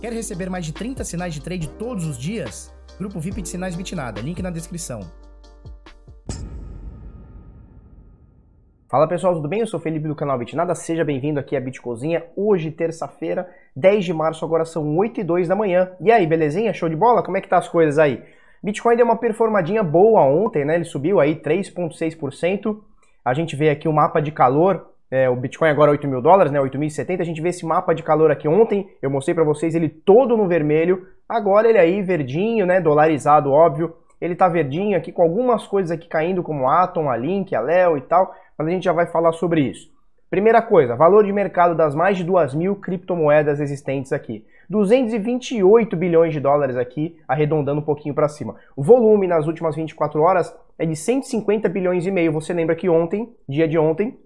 Quer receber mais de 30 sinais de trade todos os dias? Grupo VIP de Sinais Bitnada, link na descrição. Fala pessoal, tudo bem? Eu sou o Felipe do canal Bitnada, seja bem-vindo aqui à Bitcozinha. Hoje, terça-feira, 10 de março, agora são 8h02 da manhã. E aí, belezinha? Show de bola? Como é que tá as coisas aí? Bitcoin deu uma performadinha boa ontem, né? Ele subiu aí 3,6%. A gente vê aqui o mapa de calor, o Bitcoin agora $8.000, né? 8.070. A gente vê esse mapa de calor aqui ontem, eu mostrei pra vocês ele todo no vermelho. Agora ele aí verdinho, né? Dolarizado, óbvio. Ele tá verdinho aqui com algumas coisas aqui caindo, como a Atom, a Link, a Leo e tal. Mas a gente já vai falar sobre isso. Primeira coisa, valor de mercado das mais de 2.000 criptomoedas existentes aqui. 228 bilhões de dólares aqui, arredondando um pouquinho para cima. O volume nas últimas 24 horas é de 150 bilhões e meio. Você lembra que ontem, dia de ontem,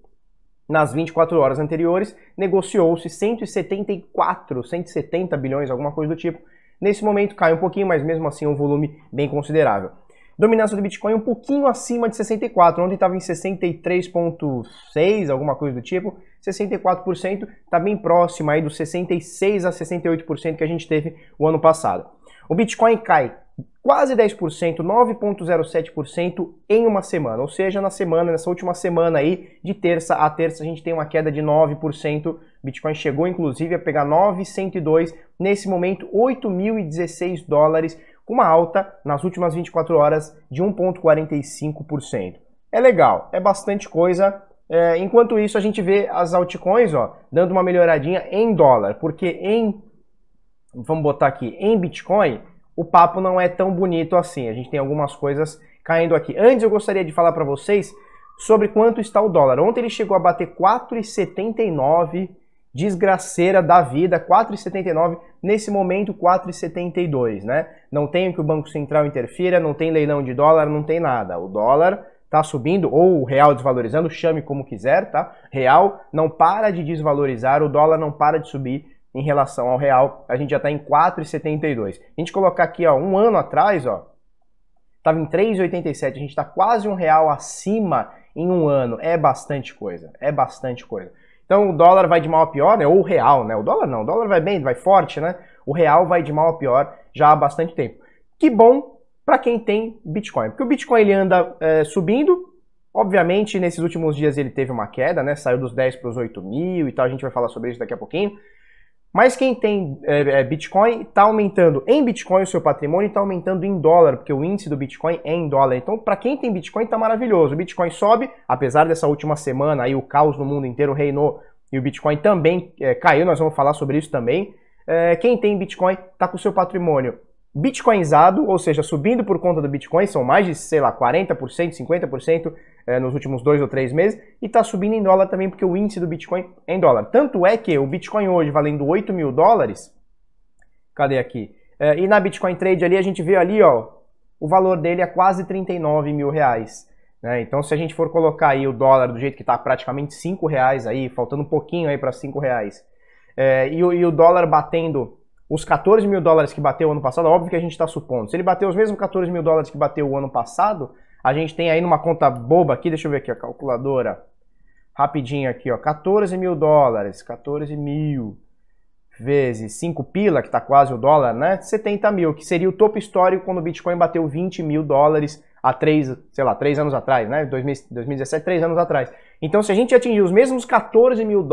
nas 24 horas anteriores, negociou-se 170 bilhões, alguma coisa do tipo. Nesse momento cai um pouquinho, mas mesmo assim é um volume bem considerável. Dominância do Bitcoin um pouquinho acima de 64%, ontem estava em 63,6%, alguma coisa do tipo, 64%, está bem próximo aí dos 66% a 68% que a gente teve o ano passado. O Bitcoin cai quase 10%, 9,07% em uma semana, ou seja, nessa última semana aí, de terça a terça, a gente tem uma queda de 9%, Bitcoin chegou inclusive a pegar 9,102, nesse momento 8.016 dólares, com uma alta nas últimas 24 horas de 1,45%. É legal, é bastante coisa. Enquanto isso, a gente vê as altcoins dando uma melhoradinha em dólar, porque vamos botar aqui, em Bitcoin, o papo não é tão bonito assim. A gente tem algumas coisas caindo aqui. Antes eu gostaria de falar para vocês sobre quanto está o dólar. Ontem ele chegou a bater 4,79, desgraceira da vida, 4,79, nesse momento 4,72, né? Não tem que o Banco Central interfira, não tem leilão de dólar, não tem nada. O dólar tá subindo, ou o real desvalorizando, chame como quiser, tá? Real não para de desvalorizar, o dólar não para de subir em relação ao real, a gente já tá em 4,72. A gente colocar aqui, um ano atrás, tava em 3,87, a gente tá quase R$1 acima em um ano. É bastante coisa, é bastante coisa. Então o dólar vai de mal a pior, né? Ou o real, né? O dólar não, o dólar vai bem, vai forte, né? O real vai de mal a pior já há bastante tempo. Que bom para quem tem Bitcoin, porque o Bitcoin ele anda subindo. Obviamente, nesses últimos dias ele teve uma queda, né? Saiu dos 10 para os 8.000 e tal, a gente vai falar sobre isso daqui a pouquinho. Mas quem tem Bitcoin está aumentando em Bitcoin o seu patrimônio e está aumentando em dólar, porque o índice do Bitcoin é em dólar. Então, para quem tem Bitcoin, está maravilhoso. O Bitcoin sobe, apesar dessa última semana, aí o caos no mundo inteiro reinou e o Bitcoin também caiu, nós vamos falar sobre isso também. Quem tem Bitcoin está com o seu patrimônio bitcoinizado, ou seja, subindo por conta do Bitcoin, são mais de, sei lá, 40%, 50% nos últimos 2 ou 3 meses, e está subindo em dólar também, porque o índice do Bitcoin é em dólar. Tanto é que o Bitcoin hoje valendo $8.000, cadê aqui? E na Bitcoin Trade ali, a gente vê ali, o valor dele é quase R$39 mil. Né? Então, se a gente for colocar aí o dólar do jeito que está, praticamente R$5 aí, faltando um pouquinho aí para R$5, e o dólar batendo os $14 mil que bateu o ano passado, óbvio que a gente está supondo. Se ele bater os mesmos $14 mil que bateu o ano passado, a gente tem aí numa conta boba aqui, deixa eu ver aqui a calculadora, rapidinho aqui, $14 mil, 14 mil vezes 5 pila, que está quase o dólar, né? 70 mil, que seria o topo histórico quando o Bitcoin bateu $20 mil há 3 anos atrás, né? 2017, 3 anos atrás. Então, se a gente atingir os mesmos $14 mil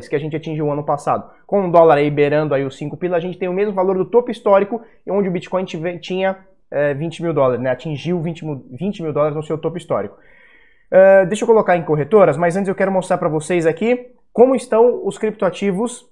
que a gente atingiu o ano passado, com o dólar aí beirando aí os 5 pila, a gente tem o mesmo valor do topo histórico, onde o Bitcoin tinha $20 mil, né? Atingiu $20 mil no seu topo histórico. Deixa eu colocar em corretoras, mas antes eu quero mostrar para vocês aqui como estão os criptoativos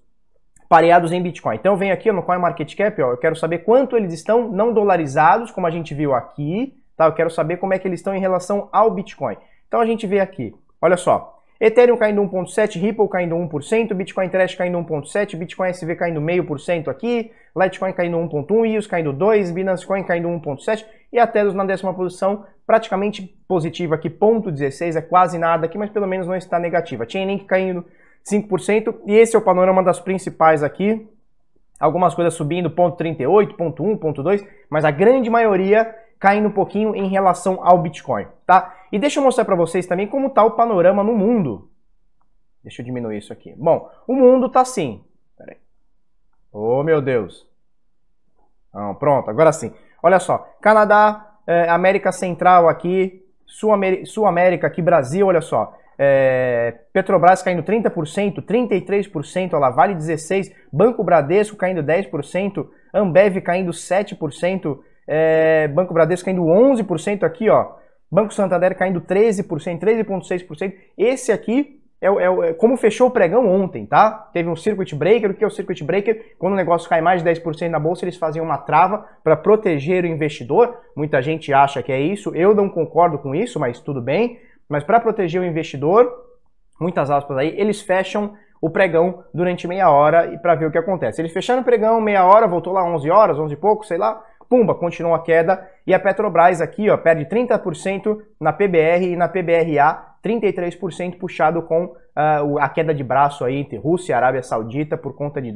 pareados em Bitcoin. Então, eu venho aqui no CoinMarketCap, eu quero saber quanto eles estão não dolarizados, como a gente viu aqui, tá? Eu quero saber como é que eles estão em relação ao Bitcoin. Então, a gente vê aqui, olha só, Ethereum caindo 1,7%, Ripple caindo 1%, Bitcoin Trash caindo 1,7%, Bitcoin SV caindo 0,5% aqui, Litecoin caindo 1,1%, EOS caindo 2%, Binance Coin caindo 1,7% e a Telos na 10ª posição, praticamente positiva aqui, 0,16%, é quase nada aqui, mas pelo menos não está negativa. Chainlink caindo 5%, e esse é o panorama das principais aqui. Algumas coisas subindo, 0,38, 0,1, 0,2, mas a grande maioria caindo um pouquinho em relação ao Bitcoin, tá? E deixa eu mostrar para vocês também como está o panorama no mundo. Deixa eu diminuir isso aqui. Bom, o mundo tá assim. Pera aí. Oh, meu Deus. Pronto, agora sim. Olha só, Canadá, América Central aqui, Sul-América aqui, Brasil, olha só. Petrobras caindo 30%, 33%, olha lá, Vale 16%, Banco Bradesco caindo 10%, Ambev caindo 7%, Banco Bradesco caindo 11% aqui, ó. Banco Santander caindo 13%, 13,6%. Esse aqui como fechou o pregão ontem, tá? Teve um circuit breaker. O que é o circuit breaker? Quando o negócio cai mais de 10% na bolsa, eles fazem uma trava para proteger o investidor. Muita gente acha que é isso. Eu não concordo com isso, mas tudo bem. Mas para proteger o investidor, muitas aspas aí, eles fecham o pregão durante meia hora e para ver o que acontece. Eles fecharam o pregão meia hora, voltou lá 11 horas, 11 e pouco, sei lá. Pumba, continua a queda. E a Petrobras aqui, ó, perde 30% na PBR e na PBRA, 33% puxado com a queda de braço aí entre Rússia e Arábia Saudita por conta de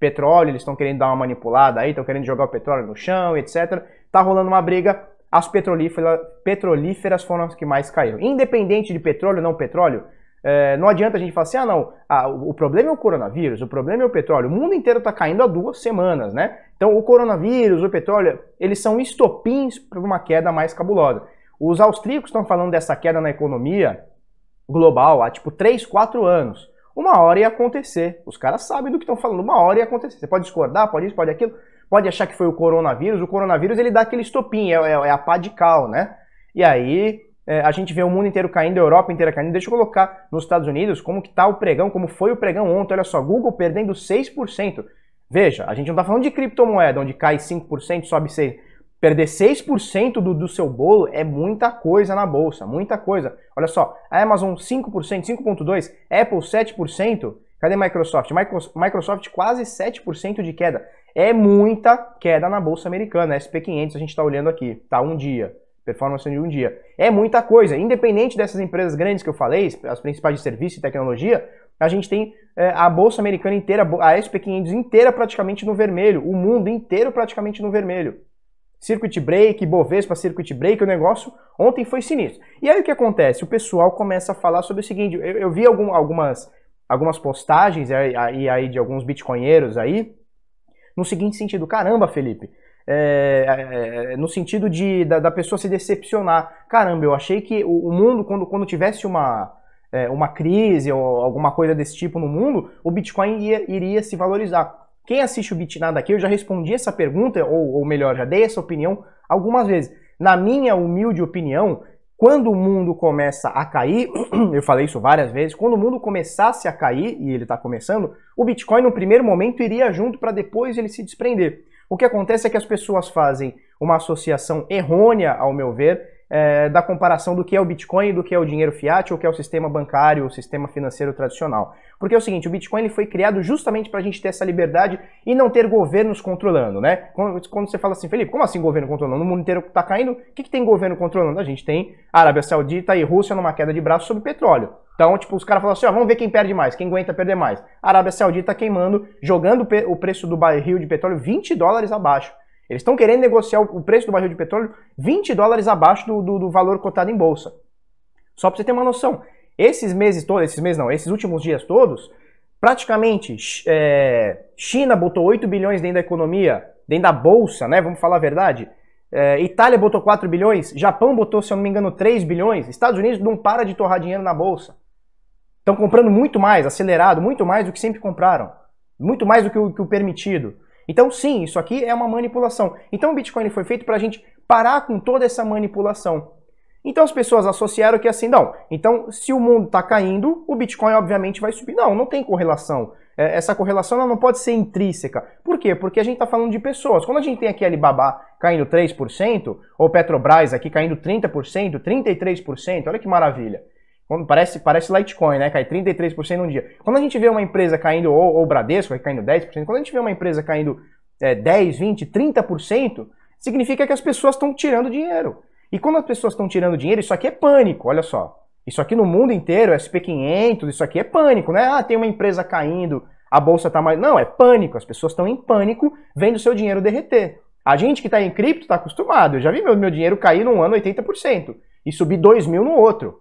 petróleo. Eles estão querendo dar uma manipulada aí, estão querendo jogar o petróleo no chão, etc. Tá rolando uma briga. As petrolíferas foram as que mais caíram. Independente de petróleo ou não petróleo, não adianta a gente falar assim, o problema é o coronavírus, o problema é o petróleo. O mundo inteiro está caindo há 2 semanas, né? Então o coronavírus, o petróleo, eles são estopins para uma queda mais cabulosa. Os austríacos estão falando dessa queda na economia global há tipo 3, 4 anos. Uma hora ia acontecer. Os caras sabem do que estão falando, uma hora ia acontecer. Você pode discordar, pode isso, pode aquilo, pode achar que foi o coronavírus. O coronavírus ele dá aquele estopim, é a pá de cal, né? E aí a gente vê o mundo inteiro caindo, a Europa inteira caindo. Deixa eu colocar nos Estados Unidos como que tá o pregão, como foi o pregão ontem. Olha só, Google perdendo 6%. Veja, a gente não tá falando de criptomoeda, onde cai 5%, sobe 6%. Perder 6% do seu bolo é muita coisa na bolsa, muita coisa. Olha só, a Amazon 5%, 5,2%, Apple 7%. Cadê Microsoft? Microsoft quase 7% de queda. É muita queda na bolsa americana. SP500 a gente está olhando aqui, tá? Um dia. Performance de um dia. É muita coisa. Independente dessas empresas grandes que eu falei, as principais de serviço e tecnologia, a gente tem a bolsa americana inteira, a SP500 inteira praticamente no vermelho. O mundo inteiro praticamente no vermelho. Circuit break, Bovespa, circuit break, o negócio ontem foi sinistro. E aí o que acontece? O pessoal começa a falar sobre o seguinte, eu vi algumas postagens aí de alguns bitcoinheiros aí, no seguinte sentido, caramba, Felipe, no sentido da pessoa se decepcionar. Caramba, eu achei que o mundo, quando tivesse uma crise ou alguma coisa desse tipo no mundo, o Bitcoin iria se valorizar. Quem assiste o Bitnada aqui, eu já respondi essa pergunta, ou melhor, já dei essa opinião algumas vezes. Na minha humilde opinião, quando o mundo começa a cair, eu falei isso várias vezes, quando o mundo começasse a cair, e ele está começando, o Bitcoin no primeiro momento iria junto para depois ele se desprender. O que acontece é que as pessoas fazem uma associação errônea, ao meu ver, da comparação do que é o Bitcoin e do que é o dinheiro fiat ou que é o sistema bancário, o sistema financeiro tradicional. Porque é o seguinte, o Bitcoin ele foi criado justamente para a gente ter essa liberdade e não ter governos controlando, né? Quando você fala assim, Felipe, como assim governo controlando? O mundo inteiro está caindo, o que tem governo controlando? A gente tem Arábia Saudita e Rússia numa queda de braço sobre petróleo. Então, tipo, os caras falam assim, vamos ver quem perde mais, quem aguenta perder mais. A Arábia Saudita queimando, jogando o preço do barril de petróleo $20 abaixo. Eles estão querendo negociar o preço do barril de petróleo $20 abaixo do valor cotado em bolsa. Só para você ter uma noção. Esses últimos dias todos, praticamente China botou 8 bilhões dentro da economia, dentro da bolsa, né? Vamos falar a verdade. Itália botou 4 bilhões, Japão botou, se eu não me engano, 3 bilhões. Estados Unidos não para de torrar dinheiro na bolsa. Estão comprando muito mais, acelerado, muito mais do que sempre compraram. Muito mais do que o permitido. Então sim, isso aqui é uma manipulação. Então o Bitcoin foi feito para a gente parar com toda essa manipulação. Então as pessoas associaram que assim, não, então se o mundo está caindo, o Bitcoin obviamente vai subir. Não, não tem correlação. Essa correlação ela não pode ser intrínseca. Por quê? Porque a gente está falando de pessoas. Quando a gente tem aqui Alibaba caindo 3%, ou Petrobras aqui caindo 30%, 33%, olha que maravilha. Parece Litecoin, né? Cai 33% num dia. Quando a gente vê uma empresa caindo, ou Bradesco caindo 10%, quando a gente vê uma empresa caindo 10, 20, 30%, significa que as pessoas estão tirando dinheiro. E quando as pessoas estão tirando dinheiro, isso aqui é pânico, olha só. Isso aqui no mundo inteiro, SP500, isso aqui é pânico, né? Tem uma empresa caindo, a bolsa está mais... Não, é pânico. As pessoas estão em pânico vendo seu dinheiro derreter. A gente que está em cripto está acostumado. Eu já vi meu dinheiro cair num ano 80% e subir 2 mil no outro.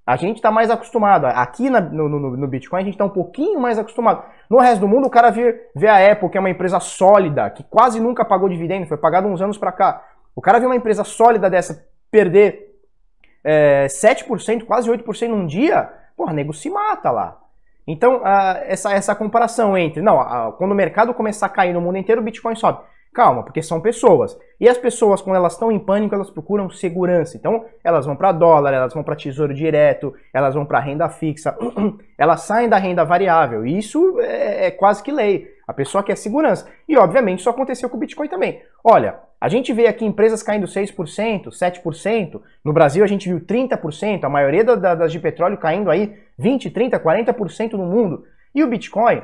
A gente está mais acostumado. Aqui no Bitcoin a gente está um pouquinho mais acostumado. No resto do mundo o cara vê a Apple, que é uma empresa sólida, que quase nunca pagou dividendo, foi pagado uns anos para cá. O cara vê uma empresa sólida dessa perder 7%, quase 8% num dia, porra, nego se mata lá. Então, essa comparação entre, quando o mercado começar a cair no mundo inteiro, o Bitcoin sobe. Calma, porque são pessoas. E as pessoas, quando elas estão em pânico, elas procuram segurança. Então, elas vão para dólar, elas vão para tesouro direto, elas vão para renda fixa, elas saem da renda variável. E isso é quase que lei. A pessoa quer segurança. E, obviamente, isso aconteceu com o Bitcoin também. Olha, a gente vê aqui empresas caindo 6%, 7%. No Brasil, a gente viu 30%. A maioria das de petróleo caindo aí 20%, 30%, 40% no mundo. E o Bitcoin,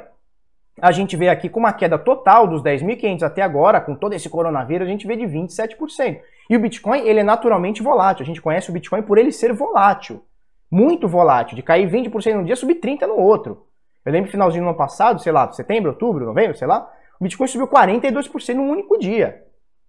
a gente vê aqui com uma queda total dos 10.500 até agora, com todo esse coronavírus, a gente vê de 27%. E o Bitcoin, ele é naturalmente volátil. A gente conhece o Bitcoin por ele ser volátil. Muito volátil. De cair 20% num dia, subir 30% no outro. Eu lembro no finalzinho do ano passado, sei lá, setembro, outubro, novembro, sei lá, o Bitcoin subiu 42% num único dia.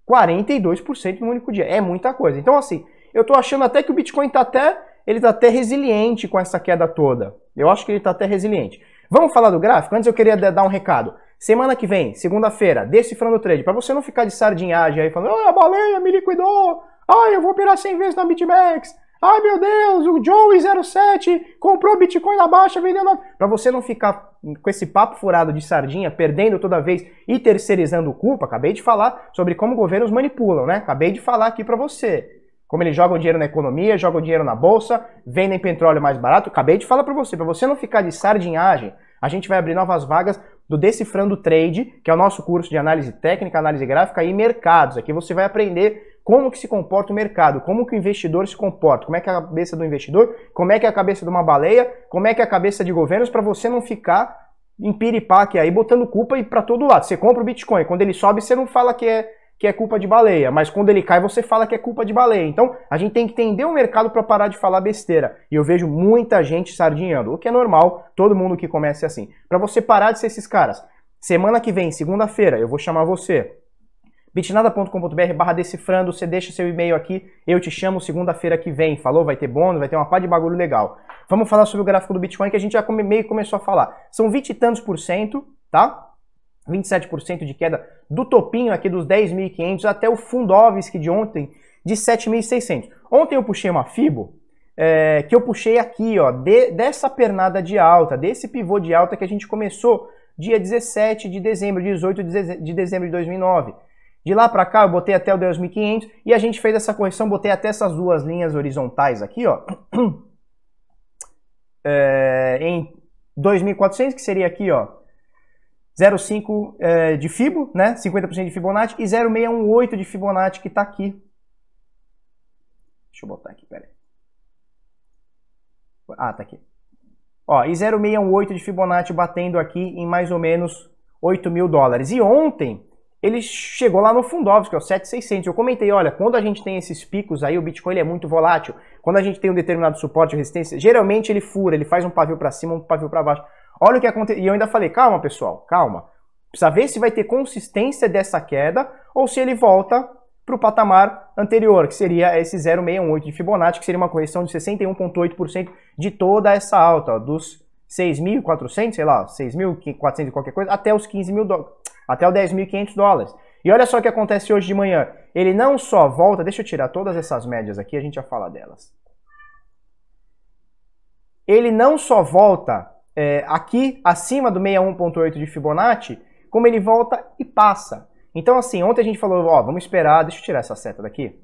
42% num único dia. É muita coisa. Então, assim, eu tô achando até que o Bitcoin tá até resiliente com essa queda toda. Eu acho que ele tá até resiliente. Vamos falar do gráfico? Antes eu queria dar um recado. Semana que vem, segunda-feira, Decifrando o Trade, para você não ficar de sardinhagem aí falando, a baleia me liquidou, eu vou operar 100 vezes na BitMEX, ai meu Deus, o Joey07 comprou Bitcoin na baixa, vendendo... Para você não ficar com esse papo furado de sardinha, perdendo toda vez e terceirizando culpa, acabei de falar sobre como governos manipulam, né? Acabei de falar aqui para você. Como eles jogam dinheiro na economia, jogam dinheiro na bolsa, vendem petróleo mais barato. Acabei de falar para você não ficar de sardinhagem, a gente vai abrir novas vagas do Decifrando Trade, que é o nosso curso de análise técnica, análise gráfica e mercados. Aqui você vai aprender como que se comporta o mercado, como que o investidor se comporta, como é que é a cabeça do investidor, como é que é a cabeça de uma baleia, como é que é a cabeça de governos, para você não ficar em piripaque aí, botando culpa para todo lado. Você compra o Bitcoin, quando ele sobe você não fala que é culpa de baleia, mas quando ele cai você fala que é culpa de baleia. Então a gente tem que entender o mercado para parar de falar besteira. E eu vejo muita gente sardinhando, o que é normal, todo mundo que começa assim. Para você parar de ser esses caras. Semana que vem, segunda-feira, eu vou chamar você. bitnada.com.br/decifrando, você deixa seu e-mail aqui, eu te chamo segunda-feira que vem. Falou? Vai ter bônus, vai ter uma pá de bagulho legal. Vamos falar sobre o gráfico do Bitcoin que a gente já meio começou a falar. São 20 e tantos por cento, tá? 27% de queda do topinho aqui dos 10.500 até o Fundovsk de ontem de 7.600. Ontem eu puxei uma Fibo, que eu puxei aqui, ó, dessa pernada de alta, desse pivô de alta que a gente começou dia 17 de dezembro, 18 de dezembro de 2009. De lá para cá eu botei até o 10.500 e a gente fez essa correção, botei até essas duas linhas horizontais aqui, ó, em 2.400, que seria aqui, ó, 0,5 de Fibo, né, 50% de Fibonacci, e 0,618 de Fibonacci que tá aqui. Deixa eu botar aqui, peraí. Tá aqui. Ó, e 0,618 de Fibonacci batendo aqui em mais ou menos $8.000. E ontem ele chegou lá no Fundovsk, que é o 7.600. Eu comentei, olha, quando a gente tem esses picos aí, o Bitcoin ele é muito volátil. Quando a gente tem um determinado suporte ou resistência, geralmente ele fura, ele faz um pavio para cima, um pavio para baixo. Olha o que aconteceu. E eu ainda falei, calma pessoal, calma. Precisa ver se vai ter consistência dessa queda ou se ele volta para o patamar anterior, que seria esse 0,618 de Fibonacci, que seria uma correção de 61,8% de toda essa alta, ó, dos 6.400, sei lá, 6.400 e qualquer coisa, até os 15 mil dólares, até os 10.500 dólares. E olha só o que acontece hoje de manhã. Ele não só volta, deixa eu tirar todas essas médias aqui, a gente já fala delas. Ele não só volta aqui acima do 61,8 de Fibonacci, como ele volta e passa. Então assim, ontem a gente falou, ó, vamos esperar, deixa eu tirar essa seta daqui.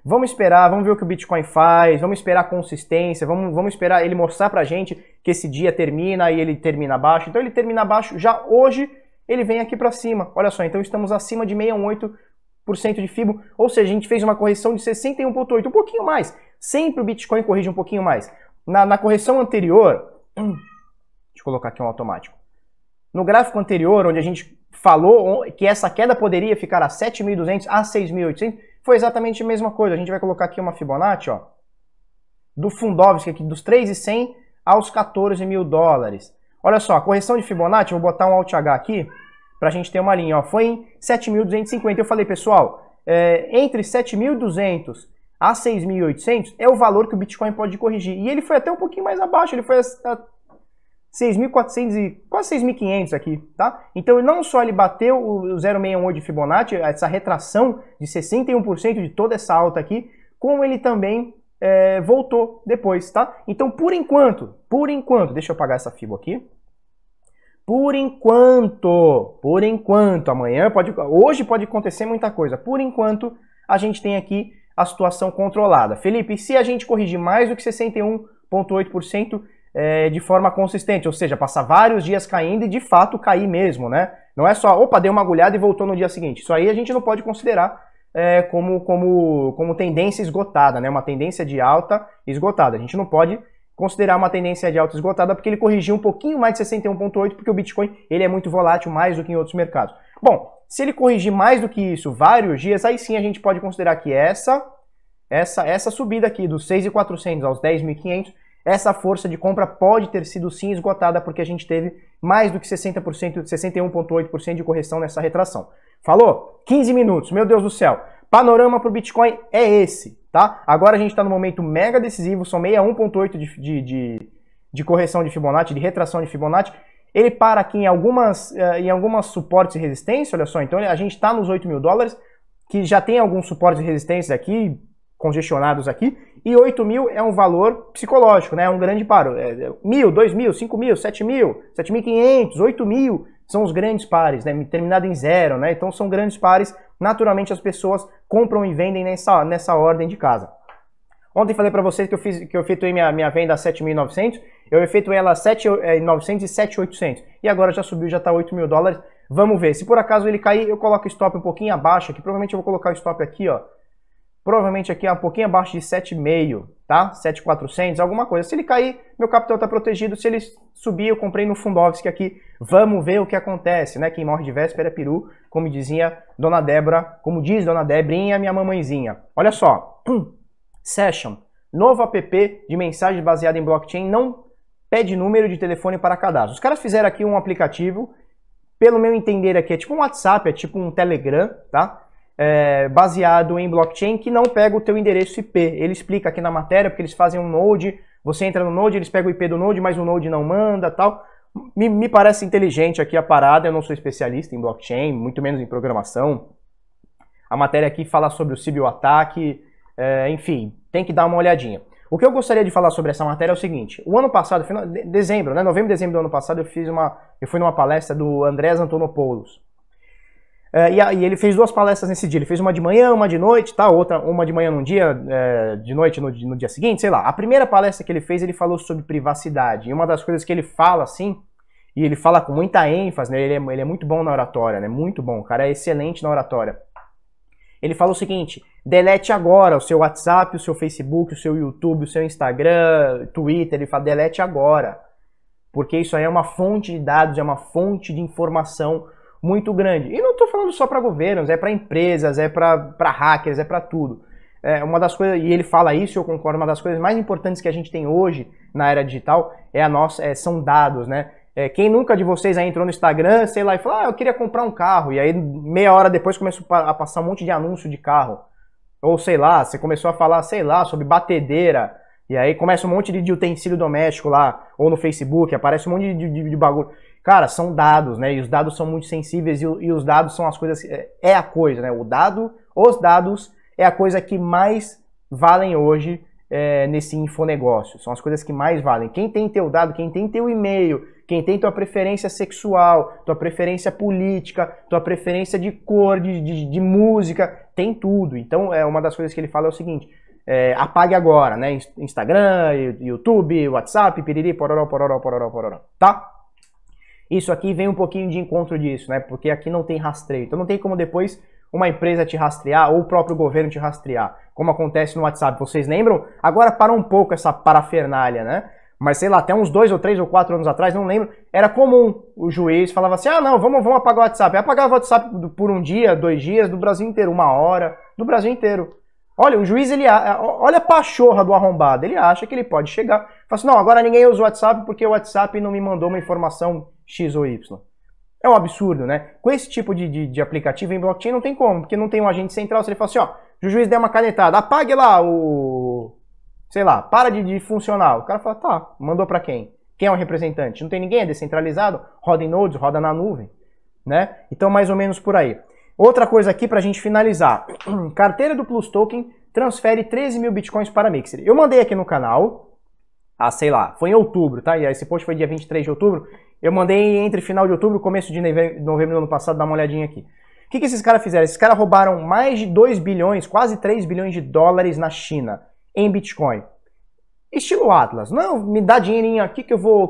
Vamos esperar, vamos ver o que o Bitcoin faz, vamos esperar a consistência, vamos esperar ele mostrar pra gente que esse dia termina e ele termina abaixo. Então ele termina abaixo, já hoje ele vem aqui pra cima. Olha só, então estamos acima de 6,18% de Fibo, ou seja, a gente fez uma correção de 61,8, um pouquinho mais. Sempre o Bitcoin corrige um pouquinho mais. Na correção anterior, deixa eu colocar aqui um automático. No gráfico anterior, onde a gente falou que essa queda poderia ficar a 7.200 a 6.800, foi exatamente a mesma coisa. A gente vai colocar aqui uma Fibonacci, ó, do Fundovsk aqui, dos 3.100 aos 14 mil dólares. Olha só, a correção de Fibonacci, vou botar um Alt H aqui, pra gente ter uma linha, ó, foi em 7.250. Eu falei, pessoal, entre 7.200 a 6.800 é o valor que o Bitcoin pode corrigir. E ele foi até um pouquinho mais abaixo, ele foi a 6.400 e quase 6.500 aqui, tá? Então não só ele bateu o 0,618 de Fibonacci, essa retração de 61% de toda essa alta aqui, como ele também voltou depois, tá? Então por enquanto, deixa eu apagar essa Fibo aqui. Por enquanto, hoje pode acontecer muita coisa. Por enquanto, a gente tem aqui a situação controlada. Felipe, e se a gente corrigir mais do que 61,8% de forma consistente, ou seja, passar vários dias caindo e de fato cair mesmo, né? Não é só, opa, deu uma agulhada e voltou no dia seguinte. Isso aí a gente não pode considerar como tendência esgotada, né? Uma tendência de alta esgotada. A gente não pode considerar uma tendência de alta esgotada porque ele corrigiu um pouquinho mais de 61,8%, porque o Bitcoin ele é muito volátil mais do que em outros mercados. Bom, se ele corrigir mais do que isso vários dias, aí sim a gente pode considerar que essa subida aqui dos 6.400 aos 10.500, essa força de compra pode ter sido sim esgotada porque a gente teve mais do que 60%, 61,8% de correção nessa retração. Falou? 15 minutos, meu Deus do céu. Panorama para o Bitcoin é esse, tá? Agora a gente está no momento mega decisivo, são 61,8 de correção de Fibonacci, de retração de Fibonacci. Ele para aqui em algumas suportes e resistência, olha só, então a gente está nos $8.000, que já tem alguns suportes e resistências aqui, congestionados aqui, e 8.000 é um valor psicológico, né? É um grande paro. 1.000, 2.000, 5.000, 7.000, 7.500, 8.000 são os grandes pares, né? Terminado em 0, né? Então são grandes pares. Naturalmente as pessoas compram e vendem nessa ordem de casa. Ontem falei para vocês que eu efetuei minha venda a 7.900, eu efetuei ela a 7.900 e 7.800. E agora já subiu, já está $8.000. Vamos ver. Se por acaso ele cair, eu coloco o stop um pouquinho abaixo aqui. Provavelmente eu vou colocar o stop aqui, ó. Provavelmente aqui um pouquinho abaixo de 7,5, tá? 7.400, alguma coisa. Se ele cair, meu capital está protegido. Se ele subir, eu comprei no Fundovsk aqui. Vamos ver o que acontece, né? Quem morre de véspera é peru, como dizia Dona Débora, como diz Dona Debrinha, minha mamãezinha. Olha só, Session, novo app de mensagem baseada em blockchain, não pede número de telefone para cadastro. Os caras fizeram aqui um aplicativo, pelo meu entender aqui, é tipo um WhatsApp, é tipo um Telegram, tá? Baseado em blockchain que não pega o teu endereço IP. Ele explica aqui na matéria, porque eles fazem um Node, você entra no Node, eles pegam o IP do Node, mas o Node não manda, tal. Me parece inteligente aqui a parada, eu não sou especialista em blockchain, muito menos em programação. A matéria aqui fala sobre o cyberattack, enfim, tem que dar uma olhadinha. O que eu gostaria de falar sobre essa matéria é o seguinte: o ano passado, dezembro, né, novembro e dezembro do ano passado, eu fui numa palestra do Andrés Antonopoulos. E ele fez 2 palestras nesse dia. Ele fez uma de manhã, uma de noite, tá? Uma de manhã num dia, de noite no dia seguinte, sei lá. A primeira palestra que ele fez, ele falou sobre privacidade. E uma das coisas que ele fala, assim, e ele fala com muita ênfase, né? Ele é muito bom na oratória, né? Muito bom, o cara é excelente na oratória. Ele falou o seguinte: delete agora o seu WhatsApp, o seu Facebook, o seu YouTube, o seu Instagram, Twitter. Ele fala, delete agora. Porque isso aí é uma fonte de dados, é uma fonte de informação muito grande. E não estou falando só para governos, é para empresas, é para hackers, é para tudo. Uma das coisas, e ele fala isso, eu concordo, uma das coisas mais importantes que a gente tem hoje na era digital são dados, né? Quem nunca de vocês aí entrou no Instagram, sei lá, e falou, eu queria comprar um carro, e aí meia hora depois começou a passar um monte de anúncio de carro. Ou sei lá, você começou a falar, sei lá, sobre batedeira, e aí começa um monte de utensílio doméstico lá, ou no Facebook, aparece um monte de bagulho. Cara, são dados, né? E os dados são muito sensíveis e os dados são as coisas... É a coisa, né? Os dados é a coisa que mais valem hoje nesse infonegócio. São as coisas que mais valem. Quem tem teu dado, quem tem teu e-mail, quem tem tua preferência sexual, tua preferência política, tua preferência de cor, de música, tem tudo. Então, uma das coisas que ele fala é o seguinte: apague agora, né? Instagram, YouTube, WhatsApp, piriri, pororó, pororó, pororó, pororó, tá? Isso aqui vem um pouquinho de encontro disso, né? Porque aqui não tem rastreio. Então não tem como depois uma empresa te rastrear ou o próprio governo te rastrear, como acontece no WhatsApp. Vocês lembram? Agora para um pouco essa parafernália, né? Mas sei lá, até uns 2 ou 3 ou 4 anos atrás, não lembro, era comum o juiz falava assim, não, vamos apagar o WhatsApp. Apagava o WhatsApp por um dia, 2 dias, do Brasil inteiro, 1 hora, do Brasil inteiro. Olha, o juiz, olha a pachorra do arrombado, ele acha que ele pode chegar e fala assim, não, agora ninguém usa o WhatsApp porque o WhatsApp não me mandou uma informação X ou Y. É um absurdo, né? Com esse tipo de aplicativo em blockchain não tem como, porque não tem um agente central. Se ele fala assim, Se o juiz der uma canetada, apague lá o... sei lá, para de funcionar. O cara fala, tá, mandou para quem? Quem é o representante? Não tem ninguém, é descentralizado, roda em nodes, roda na nuvem, né? Então, mais ou menos por aí. Outra coisa aqui pra gente finalizar. Carteira do Plus Token transfere 13 mil bitcoins para Mixer. Eu mandei aqui no canal, sei lá, foi em outubro, tá? E esse post foi dia 23 de outubro. Eu mandei entre final de outubro e começo de novembro do ano passado, dá uma olhadinha aqui. O que esses caras fizeram? Esses caras roubaram mais de 2 bilhões, quase 3 bilhões de dólares na China, em Bitcoin. Estilo Atlas. Não, me dá dinheirinho aqui que eu vou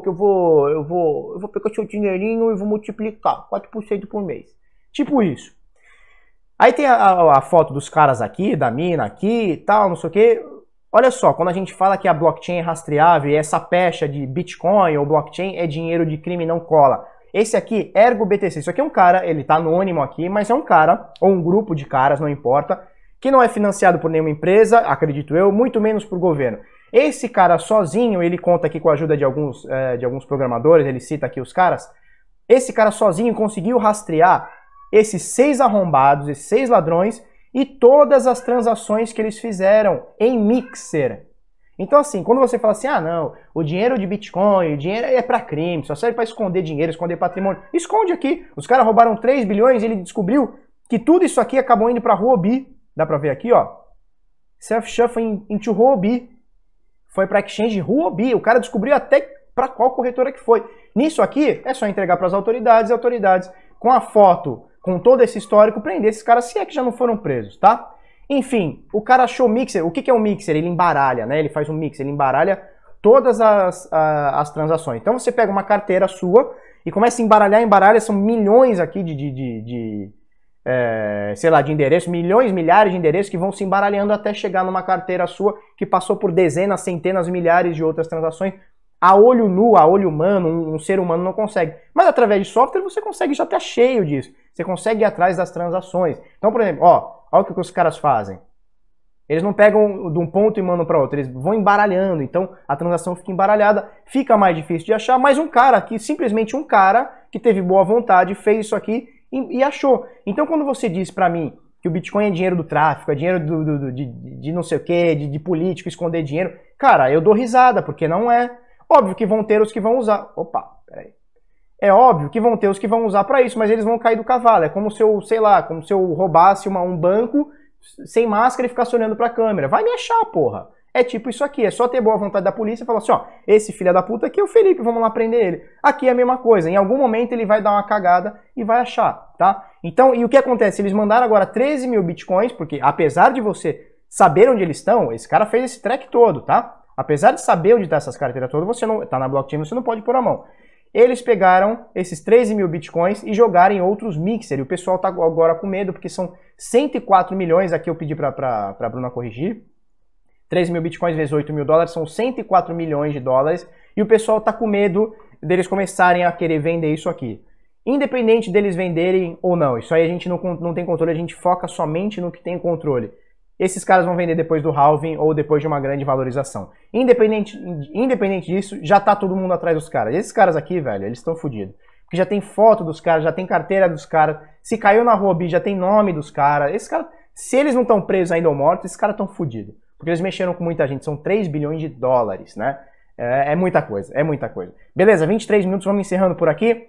pegar seu dinheirinho e vou multiplicar 4% por mês. Tipo isso. Aí tem a foto dos caras aqui, da mina aqui e tal, não sei o que. Olha só, quando a gente fala que a blockchain é rastreável e essa pecha de Bitcoin ou blockchain é dinheiro de crime, não cola. Esse aqui, Ergo BTC, isso aqui é um cara, ele tá anônimo aqui, mas é um cara, ou um grupo de caras, não importa, que não é financiado por nenhuma empresa, acredito eu, muito menos por governo. Esse cara sozinho, ele conta aqui com a ajuda de alguns programadores, ele cita aqui os caras, esse cara sozinho conseguiu rastrear esses 6 arrombados, esses 6 ladrões, e todas as transações que eles fizeram em Mixer. Então assim, quando você fala assim, ah não, o dinheiro de Bitcoin, o dinheiro é para crime, só serve para esconder dinheiro, esconder patrimônio. Esconde aqui. Os caras roubaram 3 bilhões e ele descobriu que tudo isso aqui acabou indo para Huobi. Dá para ver aqui, ó. Self-shuffling into Huobi. Foi para exchange Huobi. O cara descobriu até para qual corretora que foi. Nisso aqui, é só entregar para as autoridades, com a foto, com todo esse histórico, prender esses caras, se é que já não foram presos, tá? Enfim, o cara achou Mixer. O que é um Mixer? Ele embaralha, né? Ele faz um Mixer, ele embaralha todas as transações. Então você pega uma carteira sua e começa a embaralhar, são milhões aqui sei lá, de endereços, milhões, milhares de endereços que vão se embaralhando até chegar numa carteira sua que passou por dezenas, centenas, milhares de outras transações. A olho nu, a olho humano, um ser humano não consegue. Mas através de software você consegue já estar cheio disso. Você consegue ir atrás das transações. Então, por exemplo, olha o que os caras fazem. Eles não pegam de um ponto e mandam para outro, eles vão embaralhando. Então a transação fica embaralhada, fica mais difícil de achar, mas um cara aqui, simplesmente um cara que teve boa vontade, fez isso aqui e achou. Então quando você diz para mim que o Bitcoin é dinheiro do tráfico, é dinheiro de não sei o que, de político esconder dinheiro, cara, eu dou risada, porque não é. Óbvio que vão ter os que vão usar. Opa, peraí. É óbvio que vão ter os que vão usar para isso, mas eles vão cair do cavalo. É como se eu, sei lá, como se eu roubasse um banco sem máscara e ficasse olhando pra câmera. Vai me achar, porra. É tipo isso aqui, é só ter boa vontade da polícia e falar assim, ó, esse filho da puta aqui é o Felipe, vamos lá prender ele. Aqui é a mesma coisa, em algum momento ele vai dar uma cagada e vai achar, tá? Então, e o que acontece? Eles mandaram agora 13 mil bitcoins, porque apesar de você saber onde eles estão, esse cara fez esse track todo, tá? Apesar de saber onde está essas carteiras todas, você não tá na blockchain, você não pode pôr a mão. Eles pegaram esses 13 mil bitcoins e jogaram em outros Mixer. E o pessoal tá agora com medo, porque são 104 milhões, aqui eu pedi pra Bruna corrigir. 13 mil bitcoins vezes 8 mil dólares são 104 milhões de dólares. E o pessoal tá com medo deles começarem a querer vender isso aqui. Independente deles venderem ou não, isso aí a gente não tem controle, a gente foca somente no que tem controle. Esses caras vão vender depois do halving ou depois de uma grande valorização. Independente disso, já tá todo mundo atrás dos caras. E esses caras aqui, velho, eles estão fodidos. Porque já tem foto dos caras, já tem carteira dos caras. Se caiu na Huobi, já tem nome dos caras. Esses caras, se eles não estão presos ainda ou mortos, esses caras estão fodidos. Porque eles mexeram com muita gente. São 3 bilhões de dólares, né? É muita coisa, é muita coisa. Beleza, 23 minutos, vamos encerrando por aqui.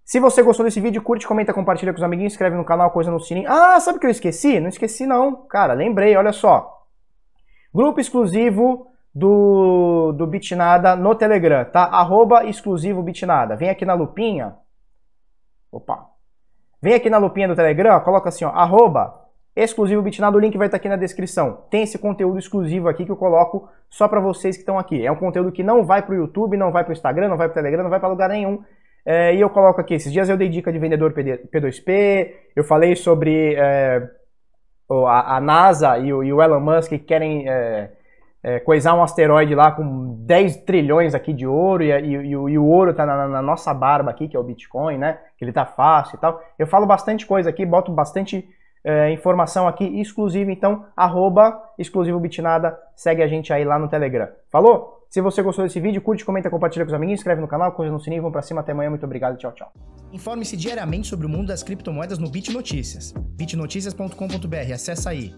Se você gostou desse vídeo, curte, comenta, compartilha com os amiguinhos, inscreve no canal, coisa no sininho. Ah, sabe o que eu esqueci? Não esqueci não. Cara, lembrei, olha só. Grupo exclusivo do Bitnada no Telegram, tá? @exclusivo Bitnada. Vem aqui na lupinha. Opa. Vem aqui na lupinha do Telegram, coloca assim, ó, @exclusivo Bitnada, o link vai estar aqui na descrição. Tem esse conteúdo exclusivo aqui que eu coloco só pra vocês que estão aqui. É um conteúdo que não vai pro YouTube, não vai pro Instagram, não vai pro Telegram, não vai pra lugar nenhum. E eu coloco aqui, esses dias eu dei dica de vendedor P2P, eu falei sobre a NASA e o Elon Musk que querem coisar um asteroide lá com 10 trilhões aqui de ouro e o ouro tá na nossa barba aqui, que é o Bitcoin, né? Que ele tá fácil e tal. Eu falo bastante coisa aqui, boto bastante informação aqui exclusiva, então @exclusivo Bitnada, segue a gente aí lá no Telegram. Falou? Se você gostou desse vídeo, curte, comenta, compartilha com os amiguinhos, inscreve no canal, coisa no sininho, vamos pra cima, até amanhã, muito obrigado, tchau, tchau. Informe-se diariamente sobre o mundo das criptomoedas no BitNotícias. bitnoticias.com.br, acessa aí.